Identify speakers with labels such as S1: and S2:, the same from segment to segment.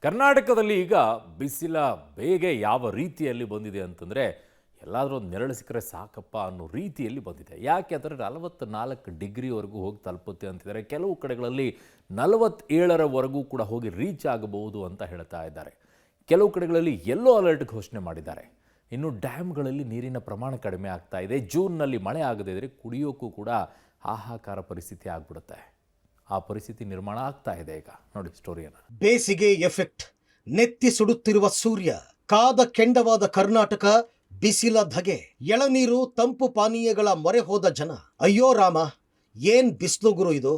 S1: ಕರ್ನಾಟಕದಲ್ಲಿ ಈಗ ಬಿಸಿಲ ಬೇಗೆ ಯಾವ ರೀತಿಯಲ್ಲಿ ಬಂದಿದೆ ಅಂತಂದರೆ ಎಲ್ಲಾದರೂ ಒಂದು ನೆರಳು ಸಿಕ್ಕರೆ ಸಾಕಪ್ಪ ಅನ್ನೋ ರೀತಿಯಲ್ಲಿ ಬಂದಿದೆ. ಯಾಕೆ ಅಂದರೆ 44 ಡಿಗ್ರಿವರೆಗೂ ಹೋಗಿ ತಲುಪುತ್ತೆ ಅಂತಿದ್ದಾರೆ. ಕೆಲವು ಕಡೆಗಳಲ್ಲಿ 47ರವರೆಗೂ ಕೂಡ ಹೋಗಿ ರೀಚ್ ಆಗಬಹುದು ಅಂತ ಹೇಳ್ತಾ ಇದ್ದಾರೆ. ಕೆಲವು ಕಡೆಗಳಲ್ಲಿ ಯೆಲ್ಲೋ ಅಲರ್ಟ್ ಘೋಷಣೆ ಮಾಡಿದ್ದಾರೆ. ಇನ್ನು ಡ್ಯಾಮ್ಗಳಲ್ಲಿ ನೀರಿನ ಪ್ರಮಾಣ ಕಡಿಮೆ ಆಗ್ತಾ ಇದೆ. ಜೂನ್ನಲ್ಲಿ ಮಳೆ ಆಗದೇ ಇದ್ದರೆ ಕುಡಿಯೋಕ್ಕೂ ಕೂಡ ಹಾಹಾಕಾರ ಪರಿಸ್ಥಿತಿ ಆಗ್ಬಿಡುತ್ತೆ. ಆ ಪರಿಸ್ಥಿತಿ ನಿರ್ಮಾಣ ಆಗ್ತಾ ಇದೆ ಈಗ. ನೋಡಿ ಸ್ಟೋರಿಯನ್ನು.
S2: ಬೇಸಿಗೆ ಎಫೆಕ್ಟ್, ನೆತ್ತಿ ಸುಡುತ್ತಿರುವ ಸೂರ್ಯ, ಕಾದ ಕೆಂಡವಾದ ಕರ್ನಾಟಕ, ಬಿಸಿಲ ಧಗೆ, ಎಳನೀರು ತಂಪು ಪಾನೀಯಗಳ ಮೊರೆ ಹೋದ ಜನ. ಅಯ್ಯೋ ರಾಮ, ಏನ್ ಬಿಸಿಲು ಗುರು ಇದು,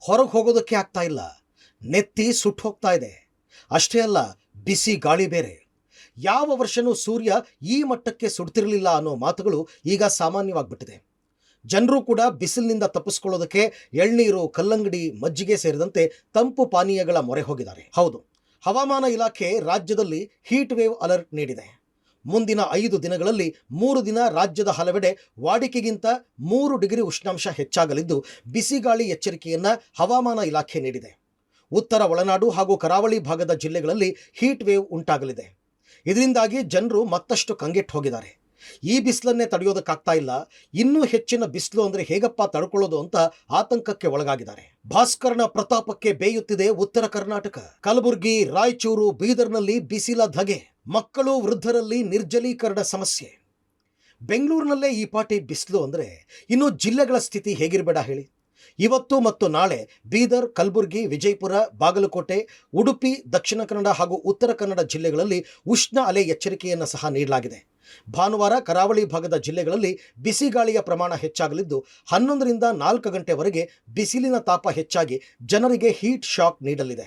S2: ಹೊರಗೆ ಹೋಗೋದಕ್ಕೆ ಆಗ್ತಾ ಇಲ್ಲ, ನೆತ್ತಿ ಸುಟ್ಟು ಹೋಗ್ತಾ ಇದೆ. ಅಷ್ಟೇ ಅಲ್ಲ, ಬಿಸಿ ಗಾಳಿ ಬೇರೆ. ಯಾವ ವರ್ಷನೂ ಸೂರ್ಯ ಈ ಮಟ್ಟಕ್ಕೆ ಸುಡ್ತಿರಲಿಲ್ಲ ಅನ್ನೋ ಮಾತುಗಳು ಈಗ ಸಾಮಾನ್ಯವಾಗ್ಬಿಟ್ಟಿದೆ. ಜನರು ಕೂಡ ಬಿಸಿಲಿನಿಂದ ತಪ್ಪಿಸ್ಕೊಳ್ಳೋದಕ್ಕೆ ಎಳ್ನೀರು, ಕಲ್ಲಂಗಡಿ, ಮಜ್ಜಿಗೆ ಸೇರಿದಂತೆ ತಂಪು ಪಾನೀಯಗಳ ಮೊರೆ ಹೋಗಿದ್ದಾರೆ. ಹೌದು, ಹವಾಮಾನ ಇಲಾಖೆ ರಾಜ್ಯದಲ್ಲಿ ಹೀಟ್ ವೇವ್ ಅಲರ್ಟ್ ನೀಡಿದೆ. ಮುಂದಿನ 5 ದಿನಗಳಲ್ಲಿ 3 ದಿನ ರಾಜ್ಯದ ಹಲವೆಡೆ ವಾಡಿಕೆಗಿಂತ 3 ಡಿಗ್ರಿ ಉಷ್ಣಾಂಶ ಹೆಚ್ಚಾಗಲಿದ್ದು ಬಿಸಿಗಾಳಿ ಎಚ್ಚರಿಕೆಯನ್ನ ಹವಾಮಾನ ಇಲಾಖೆ ನೀಡಿದೆ. ಉತ್ತರ ಒಳನಾಡು ಹಾಗೂ ಕರಾವಳಿ ಭಾಗದ ಜಿಲ್ಲೆಗಳಲ್ಲಿ ಹೀಟ್ ವೇವ್ ಉಂಟಾಗಲಿದೆ. ಇದರಿಂದಾಗಿ ಜನರು ಮತ್ತಷ್ಟು ಕಂಗೆಟ್ಟು ಹೋಗಿದ್ದಾರೆ. ಈ ಬಿಸಿಲನ್ನೇ ತಡೆಯೋದಕ್ಕಾಗ್ತಾ ಇಲ್ಲ, ಇನ್ನೂ ಹೆಚ್ಚಿನ ಬಿಸಿಲು ಅಂದ್ರೆ ಹೇಗಪ್ಪ ತಡ್ಕೊಳ್ಳೋದು ಅಂತ ಆತಂಕಕ್ಕೆ ಒಳಗಾಗಿದ್ದಾರೆ. ಭಾಸ್ಕರನ ಪ್ರತಾಪಕ್ಕೆ ಬೇಯುತ್ತಿದೆ ಉತ್ತರ ಕರ್ನಾಟಕ. ಕಲಬುರಗಿ, ರಾಯಚೂರು, ಬೀದರ್ನಲ್ಲಿ ಬಿಸಿಲ ಧಗೆ, ಮಕ್ಕಳು ವೃದ್ಧರಲ್ಲಿ ನಿರ್ಜಲೀಕರಣ ಸಮಸ್ಯೆ. ಬೆಂಗಳೂರಿನಲ್ಲೇ ಈ ಪಾಟಿ ಬಿಸಿಲು ಅಂದ್ರೆ ಇನ್ನು ಜಿಲ್ಲೆಗಳ ಸ್ಥಿತಿ ಹೇಗಿರಬೇಡ ಹೇಳಿ. ಇವತ್ತು ಮತ್ತು ನಾಳೆ ಬೀದರ್, ಕಲಬುರಗಿ, ವಿಜಯಪುರ, ಬಾಗಲಕೋಟೆ, ಉಡುಪಿ, ದಕ್ಷಿಣ ಕನ್ನಡ ಹಾಗೂ ಉತ್ತರ ಕನ್ನಡ ಜಿಲ್ಲೆಗಳಲ್ಲಿ ಉಷ್ಣ ಅಲೆ ಎಚ್ಚರಿಕೆಯನ್ನು ಸಹ ನೀಡಲಾಗಿದೆ. ಭಾನುವಾರ ಕರಾವಳಿ ಭಾಗದ ಜಿಲ್ಲೆಗಳಲ್ಲಿ ಬಿಸಿಗಾಳಿಯ ಪ್ರಮಾಣ ಹೆಚ್ಚಾಗಲಿದ್ದು 11ರಿಂದ 4 ಗಂಟೆವರೆಗೆ ಬಿಸಿಲಿನ ತಾಪ ಹೆಚ್ಚಾಗಿ ಜನರಿಗೆ ಹೀಟ್ ಶಾಕ್ ನೀಡಲಿದೆ.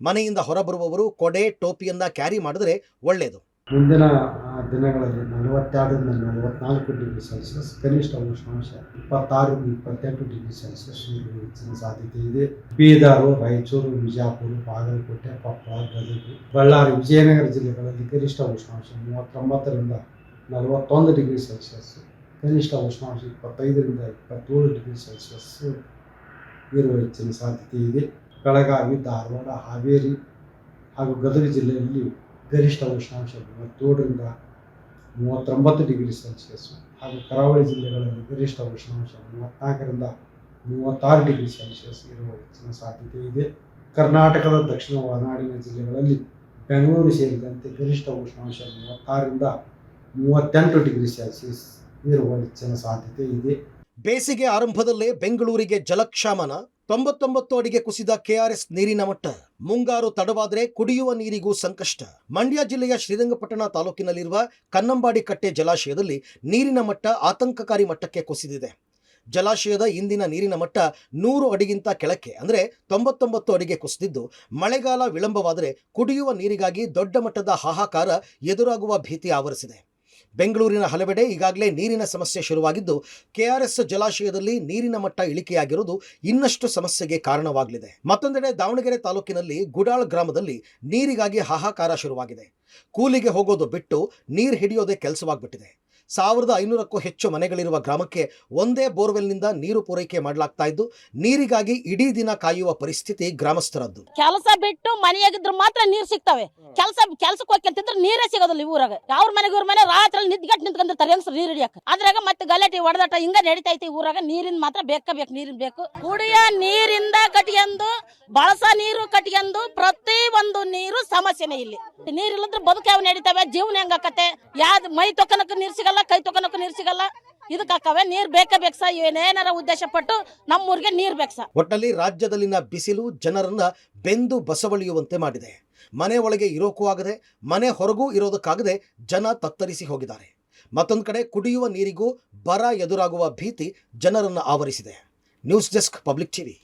S2: ಮನೆಯಿಂದ ಹೊರಬರುವವರು ಕೊಡೆ, ಟೋಪಿಯನ್ನ ಕ್ಯಾರಿ ಮಾಡಿದರೆ ಒಳ್ಳೆಯದು.
S3: ಮುಂದಿನ ದಿನಗಳಲ್ಲಿ 42ರಿಂದ 44 ಡಿಗ್ರಿ ಸೆಲ್ಸಿಯಸ್, ಕನಿಷ್ಠ ಉಷ್ಣಾಂಶ 26ರಿಂದ 28 ಡಿಗ್ರಿ ಸೆಲ್ಸಿಯಸ್ ಹೆಚ್ಚಿನ ಸಾಧ್ಯತೆ ಇದೆ. ಬೀದರ್, ರಾಯಚೂರು, ವಿಜಯಪುರ, ಬಾಗಲಕೋಟೆ, ಕೊಪ್ಪಳ, ಗದಗ, ಬಳ್ಳಾರಿ, ವಿಜಯನಗರ ಜಿಲ್ಲೆಗಳಲ್ಲಿ ಗರಿಷ್ಠ ಉಷ್ಣಾಂಶ 39ರಿಂದ 41 ಡಿಗ್ರಿ ಸೆಲ್ಸಿಯಸ್, ಕನಿಷ್ಠ ಉಷ್ಣಾಂಶ 25ರಿಂದ 27 ಡಿಗ್ರಿ ಸೆಲ್ಸಿಯಸ್ ಇರುವ ಹೆಚ್ಚಿನ ಸಾಧ್ಯತೆ ಇದೆ. ಬೆಳಗಾವಿ, ಧಾರವಾಡ, ಹಾವೇರಿ ಹಾಗೂ ಗದಗ ಜಿಲ್ಲೆಯಲ್ಲಿ ಗರಿಷ್ಠ ಉಷ್ಣಾಂಶ 37ರಿಂದ 39 ಡಿಗ್ರಿ ಸೆಲ್ಸಿಯಸ್ ಹಾಗೂ ಕರಾವಳಿ ಜಿಲ್ಲೆಗಳಲ್ಲಿ ಗರಿಷ್ಠ ಉಷ್ಣಾಂಶ 34ರಿಂದ 36 ಡಿಗ್ರಿ ಸೆಲ್ಸಿಯಸ್ ಇರುವ ಹೆಚ್ಚಿನ ಸಾಧ್ಯತೆ ಇದೆ. ಕರ್ನಾಟಕದ ದಕ್ಷಿಣ ಒಳನಾಡಿನ ಜಿಲ್ಲೆಗಳಲ್ಲಿ ಬೆಂಗಳೂರು ಸೇರಿದಂತೆ ಗರಿಷ್ಠ ಉಷ್ಣಾಂಶ 36ರಿಂದ 38 ಡಿಗ್ರಿ ಸೆಲ್ಸಿಯಸ್ ಇರುವ ಹೆಚ್ಚಿನ ಸಾಧ್ಯತೆ ಇದೆ.
S2: ಬೇಸಿಗೆ ಆರಂಭದಲ್ಲೇ ಬೆಂಗಳೂರಿಗೆ ಜಲಕ್ಷಾಮನ, 99 ಅಡಿಗೆ ಕುಸಿದ ಕೆಆರ್ಎಸ್ ನೀರಿನ ಮಟ್ಟ. ಮುಂಗಾರು ತಡವಾದರೆ ಕುಡಿಯುವ ನೀರಿಗೂ ಸಂಕಷ್ಟ. ಮಂಡ್ಯ ಜಿಲ್ಲೆಯ ಶ್ರೀರಂಗಪಟ್ಟಣ ತಾಲೂಕಿನಲ್ಲಿರುವ ಕನ್ನಂಬಾಡಿ ಕಟ್ಟೆ ಜಲಾಶಯದಲ್ಲಿ ನೀರಿನ ಮಟ್ಟ ಆತಂಕಕಾರಿ ಮಟ್ಟಕ್ಕೆ ಕುಸಿದಿದೆ. ಜಲಾಶಯದ ಇಂದಿನ ನೀರಿನ ಮಟ್ಟ 100 ಅಡಿಗಿಂತ ಕೆಳಕ್ಕೆ ಅಂದರೆ 99 ಅಡಿಗೆ ಕುಸಿದಿದ್ದು, ಮಳೆಗಾಲ ವಿಳಂಬವಾದರೆ ಕುಡಿಯುವ ನೀರಿಗಾಗಿ ದೊಡ್ಡ ಮಟ್ಟದ ಹಾಹಾಕಾರ ಎದುರಾಗುವ ಭೀತಿ ಆವರಿಸಿದೆ. ಬೆಂಗಳೂರಿನ ಹಲವೆಡೆ ಈಗಾಗಲೇ ನೀರಿನ ಸಮಸ್ಯೆ ಶುರುವಾಗಿದ್ದು, ಕೆಆರ್ಎಸ್ ಜಲಾಶಯದಲ್ಲಿ ನೀರಿನ ಮಟ್ಟ ಇಳಿಕೆಯಾಗಿರುವುದು ಇನ್ನಷ್ಟು ಸಮಸ್ಯೆಗೆ ಕಾರಣವಾಗಲಿದೆ. ಮತ್ತೊಂದೆಡೆ ದಾವಣಗೆರೆ ತಾಲೂಕಿನಲ್ಲಿ ಗುಡಾಳ್ ಗ್ರಾಮದಲ್ಲಿ ನೀರಿಗಾಗಿ ಹಾಹಾಕಾರ ಶುರುವಾಗಿದೆ. ಕೂಲಿಗೆ ಹೋಗೋದು ಬಿಟ್ಟು ನೀರು ಹಿಡಿಯೋದೇ ಕೆಲಸವಾಗ್ಬಿಟ್ಟಿದೆ. 1500ಕ್ಕೂ ಹೆಚ್ಚು ಮನೆಗಳಿರುವ ಗ್ರಾಮಕ್ಕೆ ಒಂದೇ ಬೋರ್ವೆಲ್ನಿಂದ ನೀರು ಪೂರೈಕೆ ಮಾಡಲಾಗ್ತಾ ಇದ್ದು, ನೀರಿಗಾಗಿ ಇಡೀ ದಿನ ಕಾಯುವ ಪರಿಸ್ಥಿತಿ ಗ್ರಾಮಸ್ಥರದ್ದು.
S4: ಕೆಲಸ ಬಿಟ್ಟು ಮನೆಯಾಗಿದ್ರು ಮಾತ್ರ ನೀರು ಸಿಗ್ತವೆ. ಕೆಲ್ಸಕ್ಕೆ ಹೋಗ್ತಿದ್ರೆ ನೀರೇ ಸಿಗೋದಿಲ್ಲ. ಊರಾಗ ಅವ್ರ ಮನೆಗೆ ಇವ್ರ ಮನೆ ರಾತ್ರಿ ನಿದ್ಗೆಟ್ ನಿಂತ್ಕೊಂಡಿರ್ತಾರೆ ಹೆಂಗಸ್ರು ನೀರು ಹಿಡಿಯಕ್ಕೆ. ಅದ್ರಾಗ ಮತ್ತೆ ಗಲಾಟೆ ಹೊಡೆದಾಟ ಹಿಂಗ ನಡೀತೈತಿ ಊರಾಗ. ನೀರಿನ ಮಾತ್ರ ಬೇಕು, ನೀರಿನ ಬೇಕು. ಕುಡಿಯ ನೀರಿಂದ ಕಟ್ಕೊಂಡು, ಬಳಸ ನೀರು ಕಟ್ಕೊಂಡು, ಪ್ರತಿ ಒಂದು ನೀರು ಸಮಸ್ಯೆನೇ ಇಲ್ಲಿ. ನೀರಿಲ್ಲಂದ್ರೆ ಬದುಕು ಯಾವ ನಡೀತವೆ, ಜೀವನ ಹೆಂಗಾಕತ್ತೆ. ಯಾವ್ದು ಮೈ ತೊಕ್ಕನಕ್ಕೆ ನೀರು ಸಿಗಲ್ಲ, ಕೈ ತೊಕ್ಕನಕ್ಕೂ ನೀರು ಸಿಗಲ್ಲ. ಇದಕ್ಕಾಕವೆ ನೀರ್ ಬೇಕಬೇಕ. ಏನೇನಾರ ಉದ್ದೇಶ ಪಟ್ಟು ನಮ್ಮೂರಿಗೆ ನೀರ್ ಬೇಕ.
S2: ಒಟ್ಟಲ್ಲಿ ರಾಜ್ಯದಲ್ಲಿನ ಬಿಸಿಲು ಜನರನ್ನ ಬೆಂದು ಬಸವಳಿಯುವಂತೆ ಮಾಡಿದೆ. ಮನೆ ಒಳಗೆ ಇರೋಕ್ಕೂ ಆಗದೆ, ಮನೆ ಹೊರಗೂ ಇರೋದಕ್ಕಾಗದೆ ಜನ ತತ್ತರಿಸಿ ಹೋಗಿದ್ದಾರೆ. ಮತ್ತೊಂದು ಕಡೆ ಕುಡಿಯುವ ನೀರಿಗೂ ಬರ ಎದುರಾಗುವ ಭೀತಿ ಜನರನ್ನ ಆವರಿಸಿದೆ. News desk, public TV.